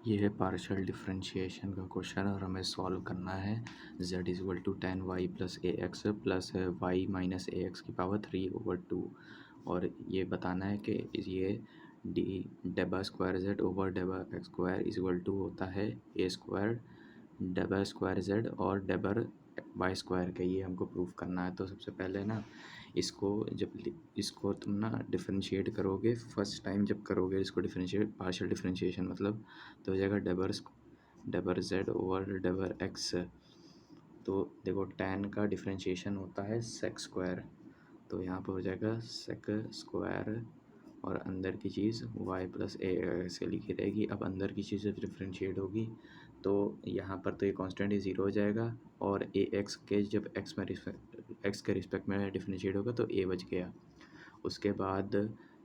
ये है partial differentiation का क्वेश्चन और हमें सॉल्व करना है। z is equal to 10y plus A X plus Y minus A X की पावर 3/2 और ये बताना है कि ये डी डेबा स्क्वायर z ओवर डेबा X square is equal to होता है ए स्क्वायर डेबा स्क्वायर z और डेबर वाई स्क्वायर का। ये हमको प्रूफ करना है। तो सबसे पहले ना इसको इसको तुम ना डिफरेंशिएट करोगे, फर्स्ट टाइम जब करोगे इसको डिफरेंशिएट पार्शियल डिफरेंशिएशन मतलब, तो हो जाएगा डेबर जेड ओवर डेबर एक्स। तो देखो tan का डिफरेंशिएशन होता है सेक स्क्वायर, तो यहाँ पर हो जाएगा सेक स्क्वायर और अंदर की चीज़ y प्लस ए ऐसे लिखी रहेगी। अब अंदर की चीज़ जब डिफ्रेंशिएट होगी तो यहाँ पर तो ये कांस्टेंट ही ज़ीरो हो जाएगा और ए एक्स के जब एक्स के रिस्पेक्ट में डिफ्रेंशिएट होगा तो ए बच गया। उसके बाद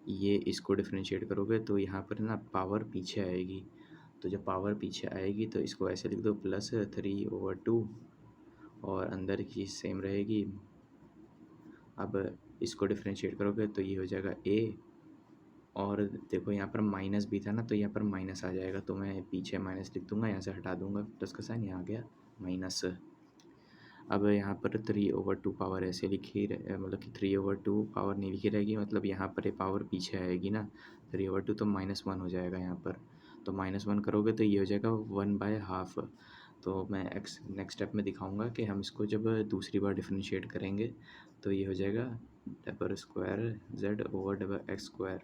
ये इसको डिफ्रेंशिएट करोगे तो यहाँ पर ना पावर पीछे आएगी, तो जब पावर पीछे आएगी तो इसको ऐसे लिख दो +3/2 और अंदर की चीज़ सेम रहेगी। अब इसको डिफ्रेंशिएट करोगे तो ये हो जाएगा ए, और देखो यहाँ पर माइनस भी था ना तो यहाँ पर माइनस आ जाएगा, तो मैं पीछे माइनस लिख दूंगा, यहाँ से हटा दूंगा प्लस का साइन, यहाँ आ गया माइनस। अब यहाँ पर 3/2 पावर ऐसे लिखी मतलब कि 3/2 पावर नहीं लिखी रहेगी, मतलब यहाँ पर ये पावर पीछे आएगी ना 3/2 तो -1 हो जाएगा यहाँ पर। तो -1 करोगे तो ये हो जाएगा 1/2। तो मैं नेक्स्ट स्टेप में दिखाऊंगा कि हम इसको जब दूसरी बार डिफरेंशिएट करेंगे तो ये हो जाएगा डेबर स्क्वायर जेड ओवर डेबर एक्स स्क्वायर।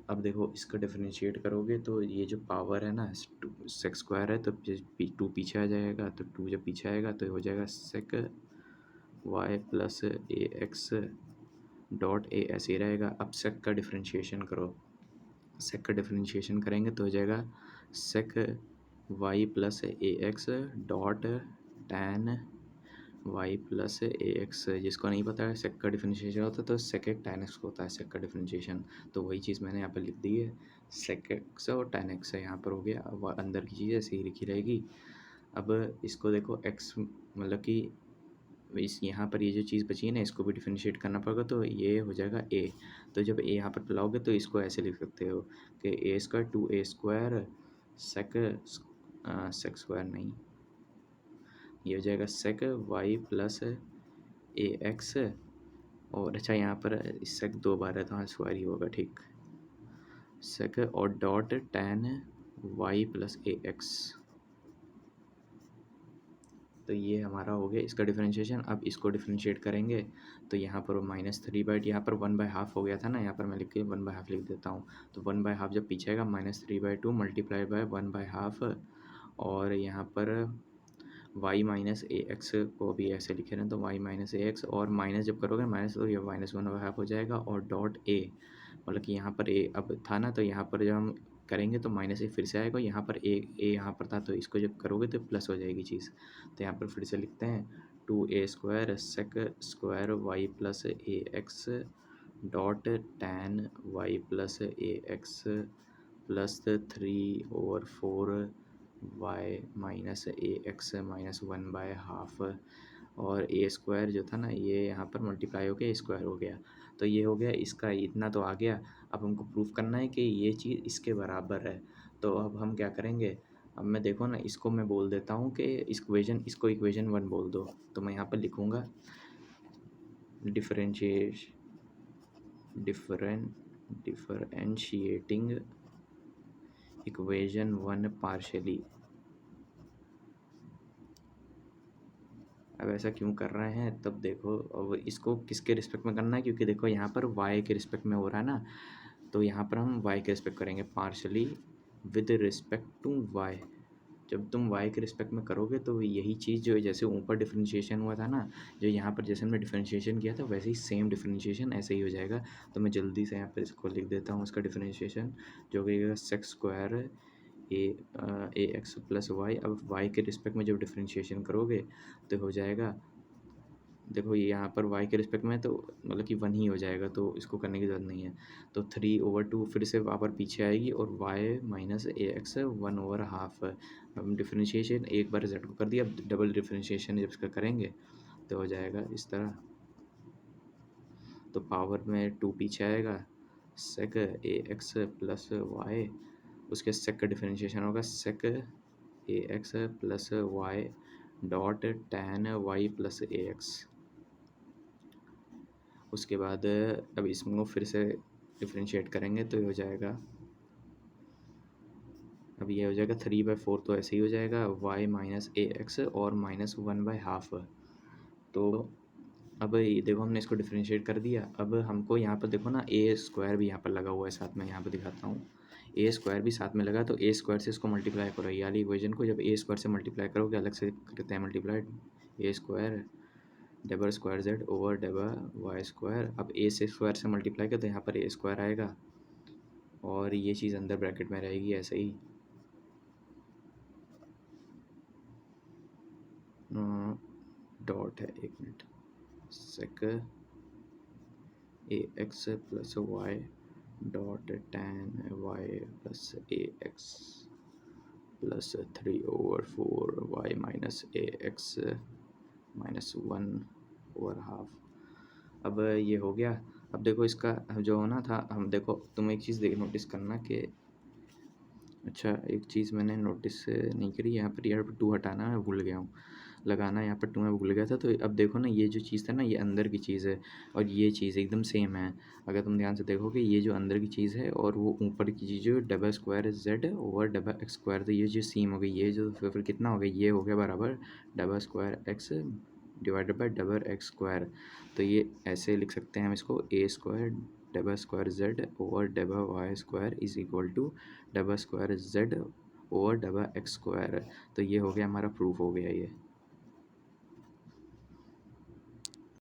अब देखो इसका डिफरेंशिएट करोगे तो ये जो पावर है ना सेक स्क्वायर है तो टू पीछे आ जाएगा, तो टू जब पीछे आएगा तो हो जाएगा sec Y plus A X dot A ऐसे ही रहेगा। अब सेक का डिफरेंशिएशन करो, सेक का डिफरेंशिएशन करेंगे तो हो जाएगा sec Y plus A X dot tan Y plus A X. जिसको नहीं पता है सेक का डिफरेंशिएशन होता है तो सेक एक टैन एक्स होता है सेक का डिफरेंशिएशन, तो वही चीज़ मैंने यहाँ पर लिख दी है, सेक एक्स और टैन एक्स यहाँ पर हो गया। अब अंदर की चीज़ ऐसे ही लिखी रहेगी। अब इसको देखो एक्स मतलब कि इस यहाँ पर ये जो चीज़ बची है ना इसको भी डिफरेंशिएट करना पड़ेगा, तो ये हो जाएगा ए। तो जब ए यहाँ पर बुलाओगे तो इसको ऐसे लिख सकते हो कि A square 2a square sec sec square नहीं, ये हो जाएगा sec Y plus A X. और अच्छा यहाँ पर सेक 2 बार है तो हाँ स्क्वायर ही होगा, ठीक, सेक और dot tan Y plus A x. तो ये हमारा हो गया इसका डिफरेंशिएशन। अब इसको डिफरेंशिएट करेंगे तो यहाँ पर -3/, यहाँ पर 1/2 हो गया था ना, यहाँ पर मैं लिख के 1/2 लिख देता हूँ। तो 1/2 जब पीछे आएगा -3/2 मल्टीप्लाई बाय 1/2 और यहाँ पर y माइनस ए एक्स को भी ऐसे लिखे रहें तो y माइनस ए एक्स, और माइनस जब करोगे माइनस तो ये -1/2 हो जाएगा और डॉट ए मतलब कि यहाँ पर ए अब था ना तो यहाँ पर जब हम करेंगे तो माइनस ए फिर से आएगा, यहाँ पर ए यहाँ पर था तो इसको जब करोगे तो प्लस हो जाएगी चीज़। तो यहाँ पर फिर से लिखते हैं 2a square sec square Y plus A X dot tan Y plus A X plus 3/4 Y minus A X minus 1/2 और ए स्क्वायर जो था ना ये यहाँ पर मल्टीप्लाई हो गया स्क्वायर हो गया। तो ये हो गया इसका, इतना तो आ गया। अब हमको प्रूफ करना है कि ये चीज़ इसके बराबर है। तो अब हम क्या करेंगे, अब मैं देखो ना इसको मैं बोल देता हूँ कि इसको इक्वेशन 1 बोल दो, तो मैं यहाँ पर लिखूँगा डिफरेंशिएटिंग इक्वेशन 1 पार्शली। अब ऐसा क्यों कर रहे हैं, तब देखो अब इसको किसके रिस्पेक्ट में करना है, क्योंकि देखो यहाँ पर y के रिस्पेक्ट में हो रहा है ना, तो यहाँ पर हम y के रिस्पेक्ट करेंगे partially with respect to y। जब तुम y के रिस्पेक्ट में करोगे तो यही चीज़ जो जैसे ऊपर डिफरेंशिएशन हुआ था ना, जो यहाँ पर जैसे हमने डिफरेंशिएशन किया था वैसे ही सेम डिफरेंशिएशन ऐसे ही हो जाएगा। तो मैं जल्दी से यहाँ पर इसको लिख देता हूँ इसका डिफरेंशिएशन, जो कि सेक स्क्वायर ए एक्स प्लस वाई। अब y के रिस्पेक्ट में जब डिफरेंशिएशन करोगे तो हो जाएगा, देखो ये यहाँ पर y के रिस्पेक्ट में तो मतलब कि 1 ही हो जाएगा, तो इसको करने की ज़रूरत नहीं है। तो 3/2 फिर से पावर पीछे आएगी और y माइनस ए एक्स 1/2। हम डिफरेंशिएशन एक बार z को कर दिया, अब डबल डिफरेंशिएशन जब इसका करेंगे तो हो जाएगा इस तरह। तो पावर में 2 पीछे आएगा sec A X plus Y, उसके सेक का डिफरेंशिएशन होगा sec A X plus Y dot tan Y plus A X. उसके बाद अब इसको फिर से डिफरेंशिएट करेंगे तो ये हो जाएगा, अब ये हो जाएगा 3/4, तो ऐसे ही हो जाएगा y माइनस ए एक्स और माइनस 1/2। तो अब ये देखो हमने इसको डिफरेंशिएट कर दिया। अब हमको यहाँ पर देखो ना ए स्क्वायर भी यहाँ पर लगा हुआ है साथ में, यहाँ पर दिखाता हूँ ए स्क्वायर भी साथ में लगा, तो ए स्क्वायर से इसको मल्टीप्लाई करो, ये वाली इक्वेशन को जब ए स्क्वायर से मल्टीप्लाई करोगे अलग से करते हैं multiply, A square double square Z over double Y square. अब ए से स्क्वायर से मल्टीप्लाई कर तो यहाँ पर ए स्क्वायर आएगा और ये चीज़ अंदर ब्रैकेट में रहेगी ऐसे ही। डॉट है, एक minute, sec A X plus Y dot tan Y plus A X plus 3/4 Y minus A X minus 1/2। अब ये हो गया। अब देखो इसका जो होना था, हम देखो तुम एक चीज़ नोटिस करना कि, अच्छा एक चीज़ मैंने नोटिस नहीं करी, यहाँ पर 2 हटाना मैं भूल गया हूँ, लगाना यहाँ पर 2 मैं भूल गया था। तो अब देखो ना ये जो चीज़ था ना ये अंदर की चीज़ है और ये चीज़ एकदम सेम है। अगर तुम ध्यान से देखोगे ये जो अंदर की चीज़ है और वो ऊपर की चीज़ जो double square Z over double X square, तो ये जो सेम हो गई, ये जो फिर कितना हो गया, ये हो गया बराबर double square X divided by double X square. तो ये ऐसे लिख सकते हैं हम इसको, A square double square Z over double Y square is equal to double square Z over double X square. तो ये हो गया हमारा प्रूफ हो गया ये।